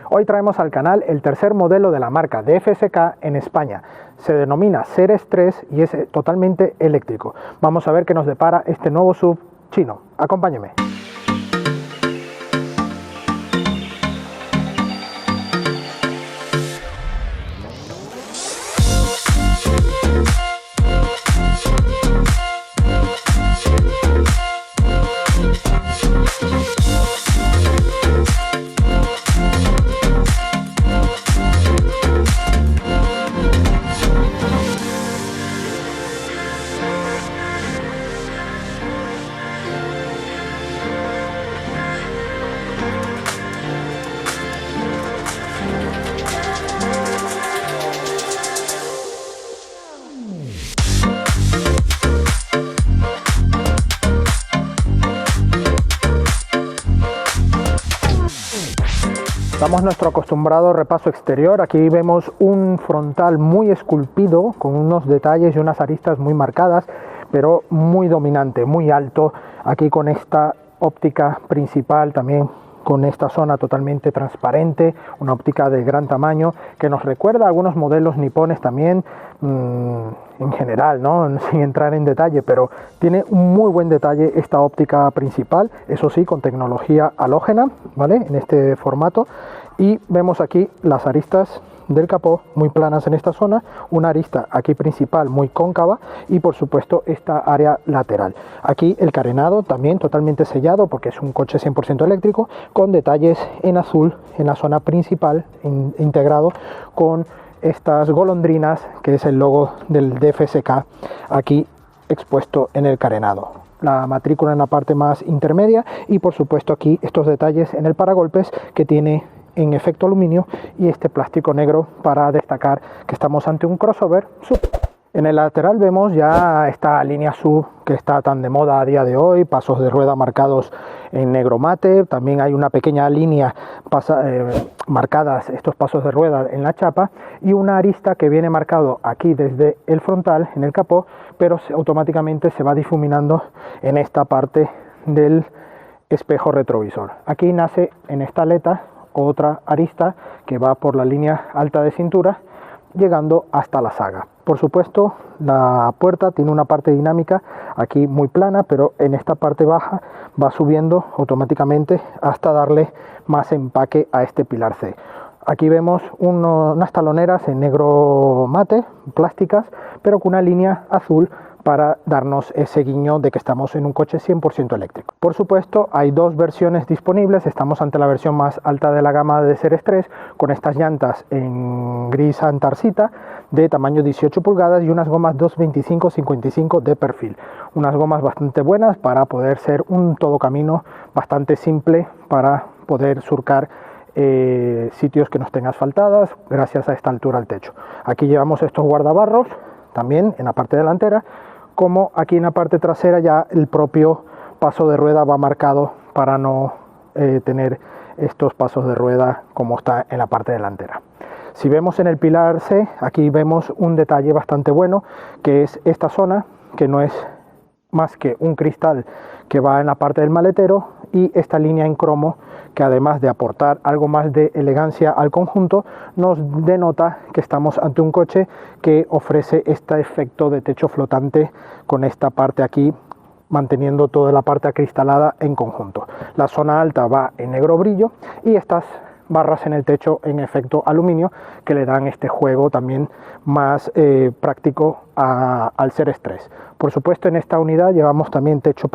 Hoy traemos al canal el tercer modelo de la marca DFSK en España. Se denomina Ceres 3 y es totalmente eléctrico. Vamos a ver qué nos depara este nuevo SUV chino. Acompáñeme. Damos nuestro acostumbrado repaso exterior. Aquí vemos un frontal muy esculpido, con unos detalles y unas aristas muy marcadas, pero muy dominante, muy alto. Aquí con esta óptica principal, también con esta zona totalmente transparente, una óptica de gran tamaño que nos recuerda a algunos modelos nipones también, en general, ¿no? Sin entrar en detalle, pero tiene un muy buen detalle esta óptica principal, eso sí, con tecnología halógena, ¿vale? En este formato. Y vemos aquí las aristas del capó muy planas en esta zona, una arista aquí principal muy cóncava y por supuesto esta área lateral. Aquí el carenado también totalmente sellado porque es un coche 100% eléctrico, con detalles en azul en la zona principal, integrado con estas golondrinas, que es el logo del DFSK aquí expuesto en el carenado. La matrícula en la parte más intermedia y por supuesto aquí estos detalles en el paragolpes que tiene en efecto aluminio y este plástico negro para destacar que estamos ante un crossover SUV. En el lateral vemos ya esta línea SUV que está tan de moda a día de hoy, pasos de rueda marcados en negro mate, también hay una pequeña línea marcadas estos pasos de rueda en la chapa y una arista que viene marcado aquí desde el frontal en el capó, pero automáticamente se va difuminando en esta parte del espejo retrovisor. Aquí nace en esta aleta otra arista que va por la línea alta de cintura llegando hasta la saga. Por supuesto, la puerta tiene una parte dinámica aquí muy plana, pero en esta parte baja va subiendo automáticamente hasta darle más empaque a este pilar C. Aquí vemos unas taloneras en negro mate, plásticas, pero con una línea azul para darnos ese guiño de que estamos en un coche 100% eléctrico. Por supuesto, hay dos versiones disponibles. Estamos ante la versión más alta de la gama de Ceres 3, con estas llantas en gris antarcita de tamaño 18 pulgadas y unas gomas 225/55 de perfil. Unas gomas bastante buenas para poder ser un todocamino bastante simple para poder surcar sitios que no estén asfaltadas gracias a esta altura al techo. Aquí llevamos estos guardabarros también en la parte delantera, como aquí en la parte trasera ya el propio paso de rueda va marcado para no tener estos pasos de rueda como está en la parte delantera. Si vemos en el pilar C, aquí vemos un detalle bastante bueno, que es esta zona, que no es más que un cristal que va en la parte del maletero, y esta línea en cromo que además de aportar algo más de elegancia al conjunto, nos denota que estamos ante un coche que ofrece este efecto de techo flotante con esta parte aquí, manteniendo toda la parte acristalada en conjunto. La zona alta va en negro brillo y estas barras en el techo en efecto aluminio que le dan este juego también más práctico al Ceres 3. Por supuesto, en esta unidad llevamos también techo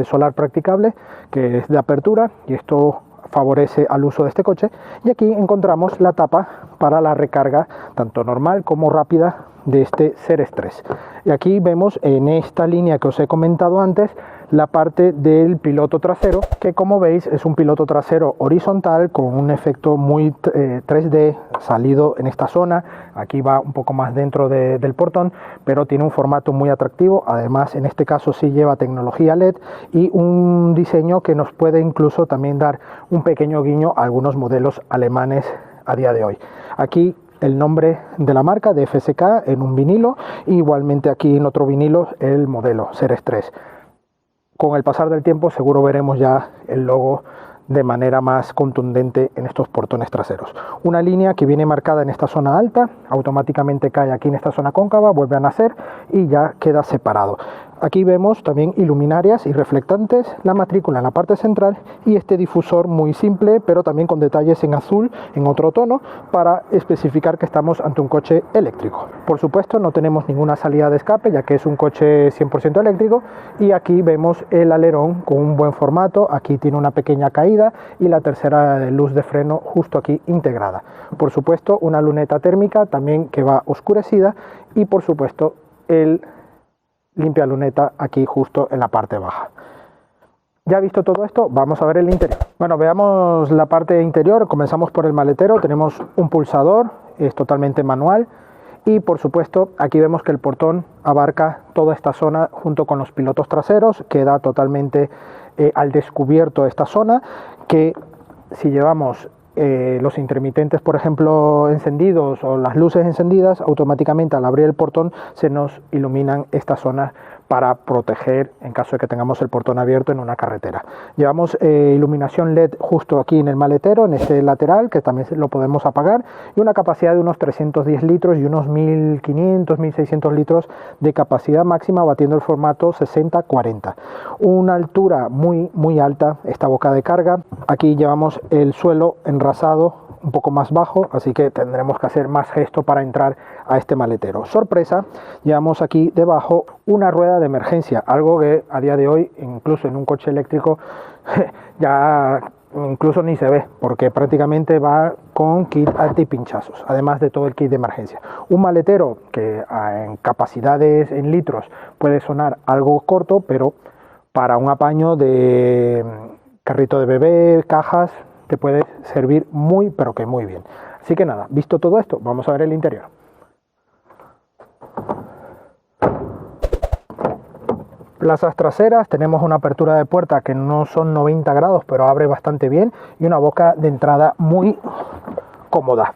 solar practicable, que es de apertura, y esto favorece al uso de este coche. Y aquí encontramos la tapa para la recarga tanto normal como rápida de este Ceres 3. Y aquí vemos en esta línea que os he comentado antes la parte del piloto trasero, que como veis es un piloto trasero horizontal con un efecto muy 3D salido en esta zona. Aquí va un poco más dentro del portón, pero tiene un formato muy atractivo. Además, en este caso sí lleva tecnología LED y un diseño que nos puede incluso también dar un pequeño guiño a algunos modelos alemanes a día de hoy. Aquí el nombre de la marca de DFSK en un vinilo, y igualmente aquí en otro vinilo el modelo Ceres 3. Con el pasar del tiempo seguro veremos ya el logo de manera más contundente en estos portones traseros. Una línea que viene marcada en esta zona alta, automáticamente cae aquí en esta zona cóncava, vuelve a nacer y ya queda separado. Aquí vemos también iluminarias y reflectantes, la matrícula en la parte central y este difusor muy simple, pero también con detalles en azul, en otro tono, para especificar que estamos ante un coche eléctrico. Por supuesto, no tenemos ninguna salida de escape, ya que es un coche 100% eléctrico, y aquí vemos el alerón con un buen formato. Aquí tiene una pequeña caída y la tercera luz de freno justo aquí integrada. Por supuesto, una luneta térmica también que va oscurecida y por supuesto el limpia luneta aquí justo en la parte baja. Ya visto todo esto, vamos a ver el interior. Bueno, veamos la parte interior. Comenzamos por el maletero. Tenemos un pulsador, es totalmente manual, y por supuesto aquí vemos que el portón abarca toda esta zona junto con los pilotos traseros. Queda totalmente al descubierto esta zona, que si llevamos los intermitentes, por ejemplo, encendidos, o las luces encendidas, automáticamente al abrir el portón se nos iluminan estas zonas para proteger en caso de que tengamos el portón abierto en una carretera. Llevamos iluminación LED justo aquí en el maletero, en este lateral, que también lo podemos apagar, y una capacidad de unos 310 litros y unos 1500, 1600 litros de capacidad máxima, batiendo el formato 60-40. Una altura muy alta, esta boca de carga. Aquí llevamos el suelo enrasado un poco más bajo, así que tendremos que hacer más gesto para entrar a este maletero. Sorpresa, llevamos aquí debajo una rueda de emergencia, algo que a día de hoy, incluso en un coche eléctrico, ya incluso ni se ve, porque prácticamente va con kit antipinchazos, además de todo el kit de emergencia. Un maletero que en capacidades en litros puede sonar algo corto, pero para un apaño de carrito de bebé, cajas, te puede servir muy, pero que muy bien. Así que nada, visto todo esto, vamos a ver el interior. Plazas traseras, tenemos una apertura de puerta que no son 90 grados, pero abre bastante bien, y una boca de entrada muy cómoda.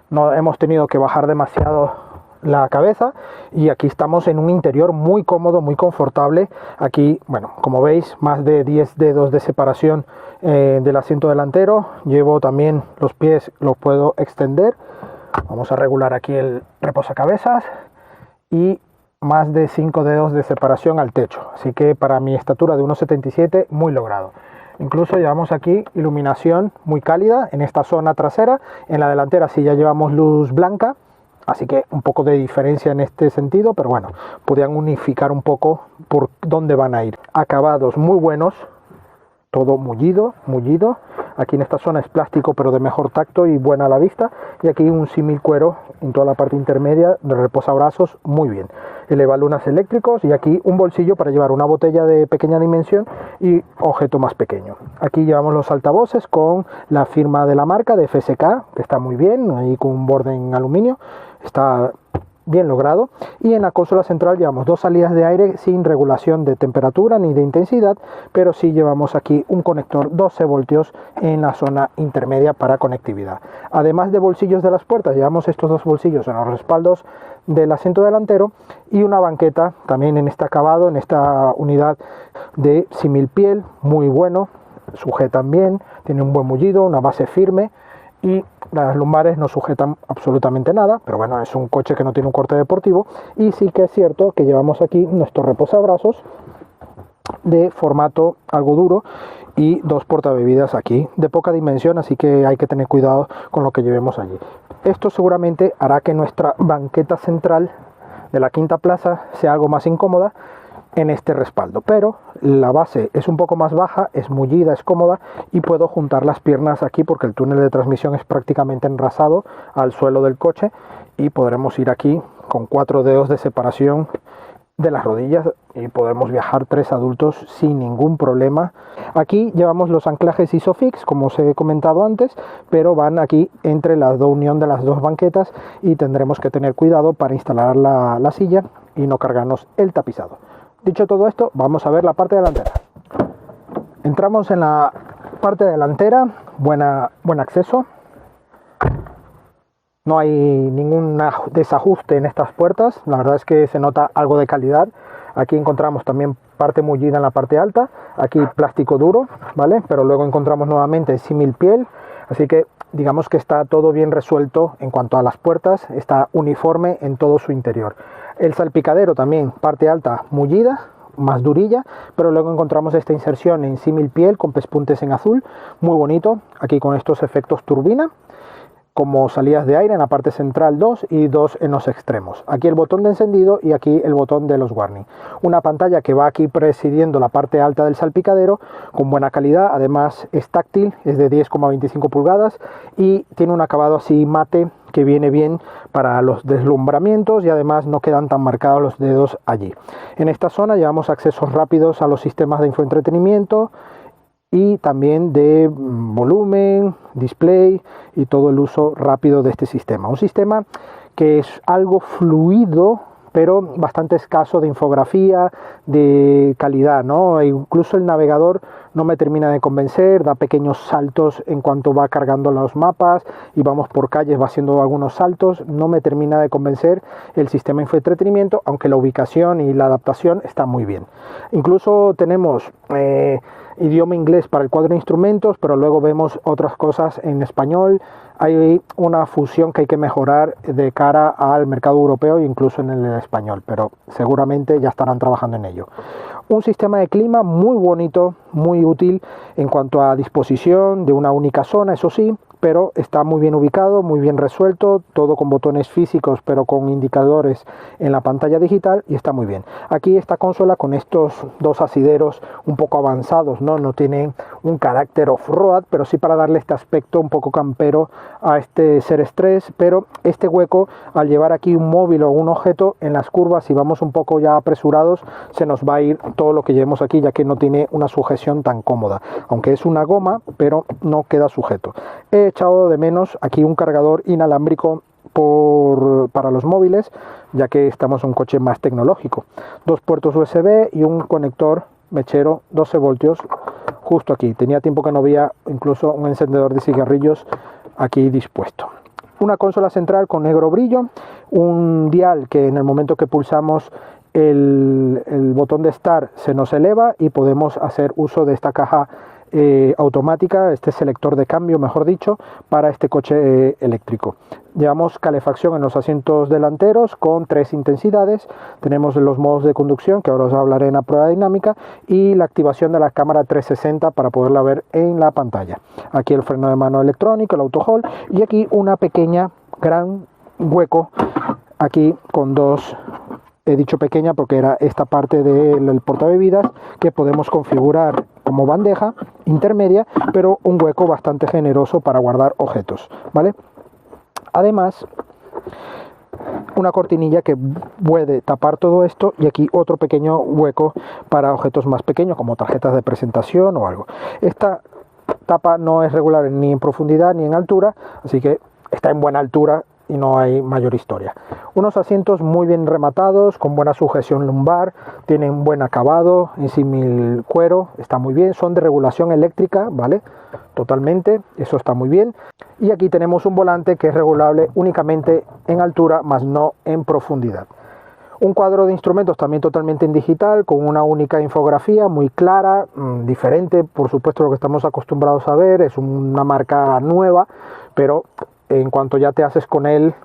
No hemos tenido que bajar demasiado la cabeza, y aquí estamos en un interior muy cómodo, muy confortable. Aquí, bueno, como veis, más de 10 dedos de separación del asiento delantero. Llevo también los pies, los puedo extender. Vamos a regular aquí el reposacabezas, y más de 5 dedos de separación al techo, así que para mi estatura de 1,77 muy logrado. Incluso llevamos aquí iluminación muy cálida en esta zona trasera. En la delantera sí ya llevamos luz blanca, así que un poco de diferencia en este sentido, pero bueno, podrían unificar un poco por dónde van a ir. Acabados muy buenos, todo mullido. Aquí en esta zona es plástico, pero de mejor tacto y buena a la vista. Y aquí un símil cuero en toda la parte intermedia de reposabrazos, muy bien. Elevalunas eléctricos, y aquí un bolsillo para llevar una botella de pequeña dimensión y objeto más pequeño. Aquí llevamos los altavoces con la firma de la marca de FSK, que está muy bien, ahí con un borde en aluminio. Está bien logrado. Y en la consola central llevamos dos salidas de aire sin regulación de temperatura ni de intensidad, pero sí llevamos aquí un conector 12 voltios en la zona intermedia para conectividad. Además de bolsillos de las puertas, llevamos estos dos bolsillos en los respaldos del asiento delantero, y una banqueta también en este acabado, en esta unidad de símil piel, muy bueno, sujetan bien, tiene un buen mullido, una base firme, y las lumbares no sujetan absolutamente nada, pero bueno, es un coche que no tiene un corte deportivo. Y sí que es cierto que llevamos aquí nuestro reposabrazos de formato algo duro y dos portabebidas aquí de poca dimensión, así que hay que tener cuidado con lo que llevemos allí. Esto seguramente hará que nuestra banqueta central de la quinta plaza sea algo más incómoda en este respaldo, pero la base es un poco más baja, es mullida, es cómoda, y puedo juntar las piernas aquí porque el túnel de transmisión es prácticamente enrasado al suelo del coche, y podremos ir aquí con 4 dedos de separación de las rodillas, y podemos viajar 3 adultos sin ningún problema. Aquí llevamos los anclajes Isofix, como os he comentado antes, pero van aquí entre la unión de las dos banquetas, y tendremos que tener cuidado para instalar la silla y no cargarnos el tapizado. Dicho todo esto, vamos a ver la parte delantera. Entramos en la parte delantera, buen acceso. No hay ningún desajuste en estas puertas, la verdad es que se nota algo de calidad. Aquí encontramos también parte mullida en la parte alta, aquí plástico duro, ¿vale? Pero luego encontramos nuevamente símil piel, así que digamos que está todo bien resuelto en cuanto a las puertas, está uniforme en todo su interior. El salpicadero también, parte alta mullida, más durilla, pero luego encontramos esta inserción en símil piel con pespuntes en azul, muy bonito, aquí con estos efectos turbina, como salidas de aire en la parte central 2 y 2 en los extremos. Aquí el botón de encendido y aquí el botón de los warning. Una pantalla que va aquí presidiendo la parte alta del salpicadero con buena calidad, además es táctil, es de 10,25 pulgadas y tiene un acabado así mate que viene bien para los deslumbramientos y además no quedan tan marcados los dedos allí. En esta zona llevamos accesos rápidos a los sistemas de infoentretenimiento y también de volumen, display y todo el uso rápido de este sistema. Un sistema que es algo fluido, pero bastante escaso de infografía, de calidad, ¿no? E incluso el navegador no me termina de convencer, da pequeños saltos en cuanto va cargando los mapas y vamos por calles, va haciendo algunos saltos, no me termina de convencer el sistema de infoentretenimiento, aunque la ubicación y la adaptación está muy bien. Incluso tenemos idioma inglés para el cuadro de instrumentos, pero luego vemos otras cosas en español. Hay una fusión que hay que mejorar de cara al mercado europeo e incluso en el español, pero seguramente ya estarán trabajando en ello. Un sistema de clima muy bonito, muy útil en cuanto a disposición de una única zona, eso sí, pero está muy bien ubicado, muy bien resuelto, todo con botones físicos pero con indicadores en la pantalla digital y está muy bien. Aquí esta consola con estos dos asideros un poco avanzados, no tienen un carácter off-road, pero sí para darle este aspecto un poco campero a este Series 3, pero este hueco al llevar aquí un móvil o un objeto en las curvas, si vamos un poco ya apresurados, se nos va a ir todo lo que llevemos aquí, ya que no tiene una sujeción tan cómoda, aunque es una goma, pero no queda sujeto. He echado de menos aquí un cargador inalámbrico para los móviles, ya que estamos en un coche más tecnológico. 2 puertos USB y un conector mechero 12 voltios justo aquí. Tenía tiempo que no veía incluso un encendedor de cigarrillos aquí dispuesto. Una consola central con negro brillo, un dial que en el momento que pulsamos el botón de Start se nos eleva y podemos hacer uso de esta caja automática, este selector de cambio, mejor dicho, para este coche eléctrico. Llevamos calefacción en los asientos delanteros con 3 intensidades, tenemos los modos de conducción, que ahora os hablaré en la prueba dinámica, y la activación de la cámara 360 para poderla ver en la pantalla. Aquí el freno de mano electrónico, el auto hold, y aquí una pequeña, gran hueco, aquí con dos. He dicho pequeña porque era esta parte del portabebidas que podemos configurar como bandeja intermedia, pero un hueco bastante generoso para guardar objetos, ¿vale? Además, una cortinilla que puede tapar todo esto y aquí otro pequeño hueco para objetos más pequeños como tarjetas de presentación o algo. Esta tapa no es regular ni en profundidad ni en altura, así que está en buena altura y no hay mayor historia. Unos asientos muy bien rematados, con buena sujeción lumbar, tienen buen acabado, en símil cuero, está muy bien, son de regulación eléctrica, ¿vale? Totalmente, eso está muy bien. Y aquí tenemos un volante que es regulable únicamente en altura, más no en profundidad. Un cuadro de instrumentos también totalmente en digital, con una única infografía muy clara, diferente, por supuesto, lo que estamos acostumbrados a ver, es una marca nueva, pero en cuanto ya te haces con él,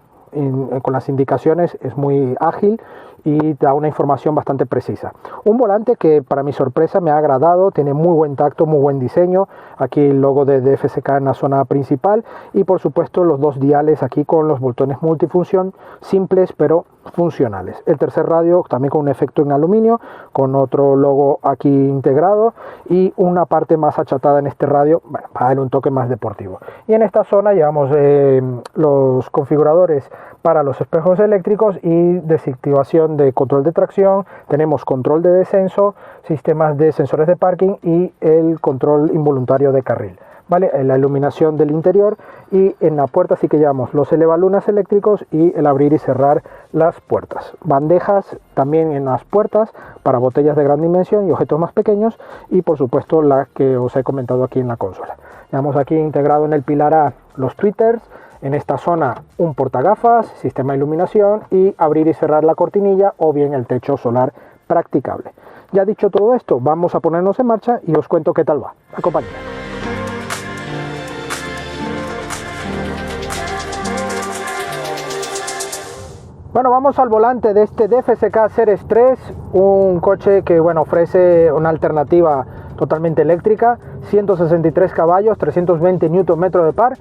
con las indicaciones, es muy ágil y da una información bastante precisa. Un volante que para mi sorpresa me ha agradado, tiene muy buen tacto, muy buen diseño, aquí el logo de DFSK en la zona principal y por supuesto los 2 diales aquí con los botones multifunción, simples pero funcionales. El tercer radio también con un efecto en aluminio, con otro logo aquí integrado y una parte más achatada en este radio, bueno, para darle un toque más deportivo. Y en esta zona llevamos los configuradores para los espejos eléctricos y desactivación de control de tracción, tenemos control de descenso, sistemas de sensores de parking y el control involuntario de carril. ¿Vale? La iluminación del interior y en la puerta sí que llevamos los elevalunas eléctricos y el abrir y cerrar las puertas. Bandejas también en las puertas para botellas de gran dimensión y objetos más pequeños y por supuesto la que os he comentado aquí en la consola. Llevamos aquí integrado en el pilar A los tweeters, en esta zona un portagafas, sistema de iluminación y abrir y cerrar la cortinilla o bien el techo solar practicable. Ya dicho todo esto, vamos a ponernos en marcha y os cuento qué tal va. Acompáñenme. Bueno, vamos al volante de este DFSK Series 3, un coche que ofrece una alternativa totalmente eléctrica, 163 caballos, 320 Nm de par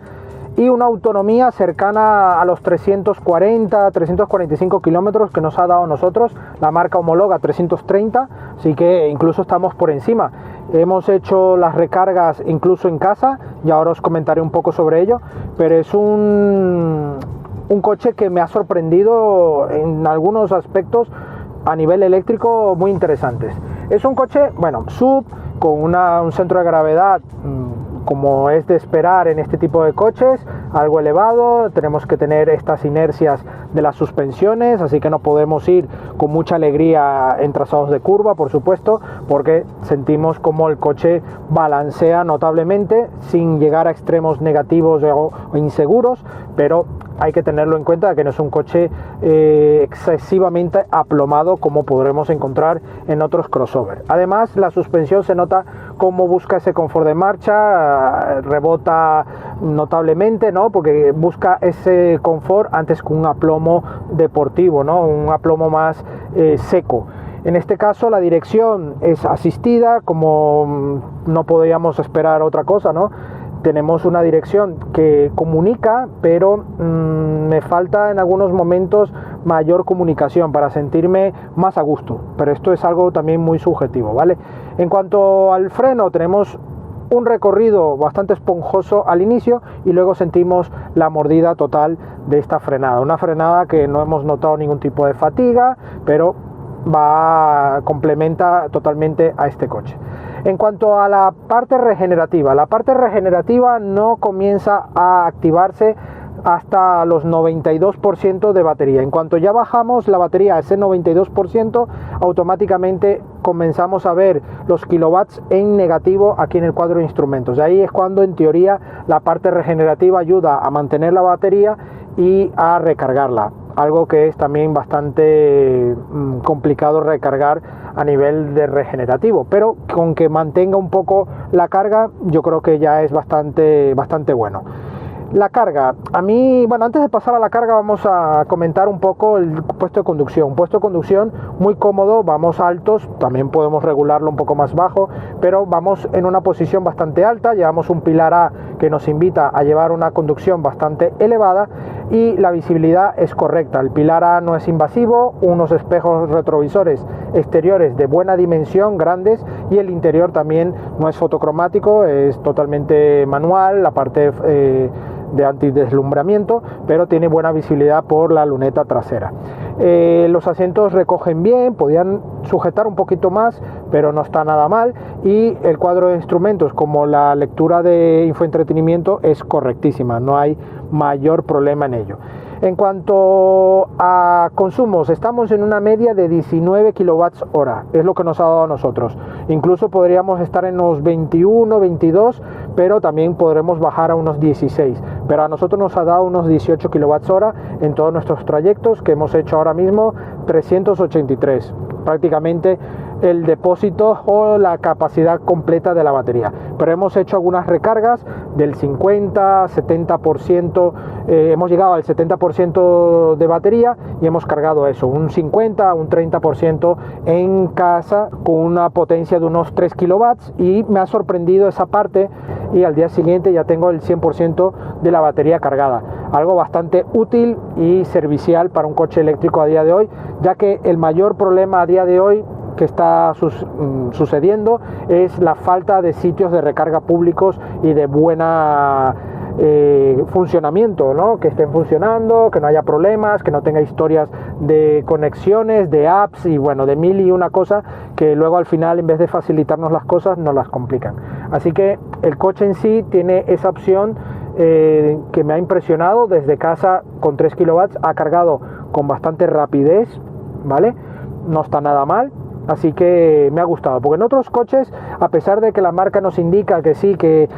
y una autonomía cercana a los 340-345 kilómetros que nos ha dado a nosotros. La marca homologa 330, así que incluso estamos por encima. Hemos hecho las recargas incluso en casa y ahora os comentaré un poco sobre ello, pero es un coche que me ha sorprendido en algunos aspectos a nivel eléctrico muy interesantes. Es un coche, sub, con un centro de gravedad como es de esperar en este tipo de coches, algo elevado. Tenemos que tener estas inercias de las suspensiones, así que no podemos ir con mucha alegría en trazados de curva, por supuesto, porque sentimos como el coche balancea notablemente sin llegar a extremos negativos o inseguros, pero hay que tenerlo en cuenta que no es un coche excesivamente aplomado como podremos encontrar en otros crossover. Además, la suspensión se nota cómo busca ese confort de marcha, rebota notablemente, ¿no? Porque busca ese confort antes que un aplomo deportivo, ¿no? Un aplomo más seco. En este caso la dirección es asistida, como no podíamos esperar otra cosa, ¿no? Tenemos una dirección que comunica, pero me falta en algunos momentos mayor comunicación para sentirme más a gusto, pero esto es algo también muy subjetivo, ¿vale? En cuanto al freno, tenemos un recorrido bastante esponjoso al inicio y luego sentimos la mordida total de esta frenada, una frenada que no hemos notado ningún tipo de fatiga, pero complementa totalmente a este coche. En cuanto a la parte regenerativa no comienza a activarse hasta los 92% de batería. En cuanto ya bajamos la batería a ese 92%, automáticamente comenzamos a ver los kilowatts en negativo aquí en el cuadro de instrumentos. Y ahí es cuando en teoría la parte regenerativa ayuda a mantener la batería y a recargarla, algo que es también bastante complicado recargar a nivel de regenerativo, pero con que mantenga un poco la carga yo creo que ya es bastante bueno. La carga, a mí, antes de pasar a la carga vamos a comentar un poco el puesto de conducción. Un puesto de conducción muy cómodo, vamos altos, también podemos regularlo un poco más bajo, pero vamos en una posición bastante alta, llevamos un pilar A que nos invita a llevar una conducción bastante elevada y la visibilidad es correcta. El pilar A no es invasivo, unos espejos retrovisores exteriores de buena dimensión, grandes, y el interior también no es fotocromático, es totalmente manual, la parte de antideslumbramiento, pero tiene buena visibilidad por la luneta trasera. Los asientos recogen bien, podían sujetar un poquito más, pero no está nada mal, y el cuadro de instrumentos como la lectura de infoentretenimiento es correctísima, no hay mayor problema en ello. En cuanto a consumos, estamos en una media de 19 kilowatts hora, es lo que nos ha dado a nosotros. Incluso podríamos estar en unos 21, 22, pero también podremos bajar a unos 16. Pero a nosotros nos ha dado unos 18 kilowatts hora en todos nuestros trayectos que hemos hecho ahora mismo, 383. Prácticamente el depósito o la capacidad completa de la batería, pero hemos hecho algunas recargas del 50-70%, hemos llegado al 70% de batería y hemos cargado eso, un 50 un 30% en casa con una potencia de unos 3 kilowatts, y me ha sorprendido esa parte, y al día siguiente ya tengo el 100% de la batería cargada, algo bastante útil y servicial para un coche eléctrico a día de hoy, ya que el mayor problema a día de hoy que está sucediendo es la falta de sitios de recarga públicos y de buena funcionamiento, ¿no? Que estén funcionando, que no haya problemas, que no tenga historias de conexiones, de apps y de mil y una cosa que luego al final, en vez de facilitarnos las cosas, nos las complican. Así que el coche en sí tiene esa opción que me ha impresionado. Desde casa con 3 kilowatts ha cargado con bastante rapidez, ¿vale? No está nada mal. Así que me ha gustado, porque en otros coches, a pesar de que la marca nos indica que sí, que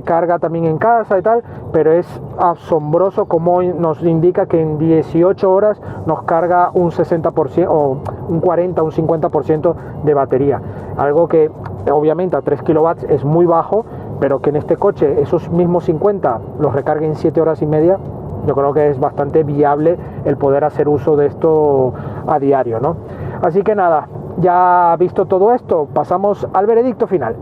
carga también en casa y tal, pero es asombroso como nos indica que en 18 horas nos carga un 60% o un 40, un 50% de batería, algo que obviamente a 3 kilowatts es muy bajo, pero que en este coche esos mismos 50 los recargue en 7 horas y media, yo creo que es bastante viable el poder hacer uso de esto a diario, ¿no? Así que nada, ya visto todo esto, pasamos al veredicto final.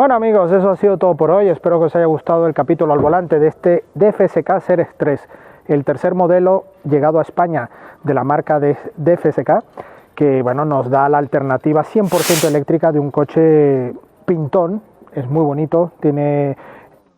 Bueno amigos, eso ha sido todo por hoy, espero que os haya gustado el capítulo al volante de este DFSK Series 3, el tercer modelo llegado a España de la marca de DFSK, que bueno, nos da la alternativa 100% eléctrica de un coche pintón, es muy bonito, tiene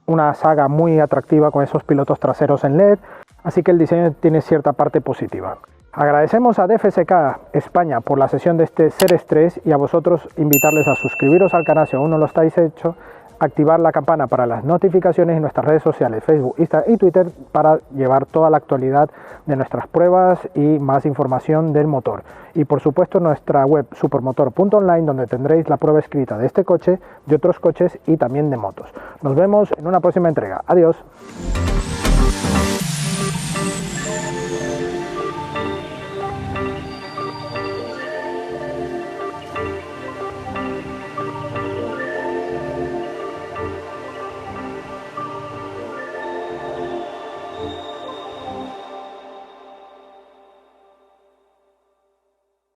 una saga muy atractiva con esos pilotos traseros en LED, así que el diseño tiene cierta parte positiva. Agradecemos a DFSK España por la sesión de este Series 3 y a vosotros invitarles a suscribiros al canal si aún no lo estáis hecho, activar la campana para las notificaciones en nuestras redes sociales, Facebook, Instagram y Twitter para llevar toda la actualidad de nuestras pruebas y más información del motor. Y por supuesto nuestra web supermotor.online donde tendréis la prueba escrita de este coche, de otros coches y también de motos. Nos vemos en una próxima entrega. Adiós.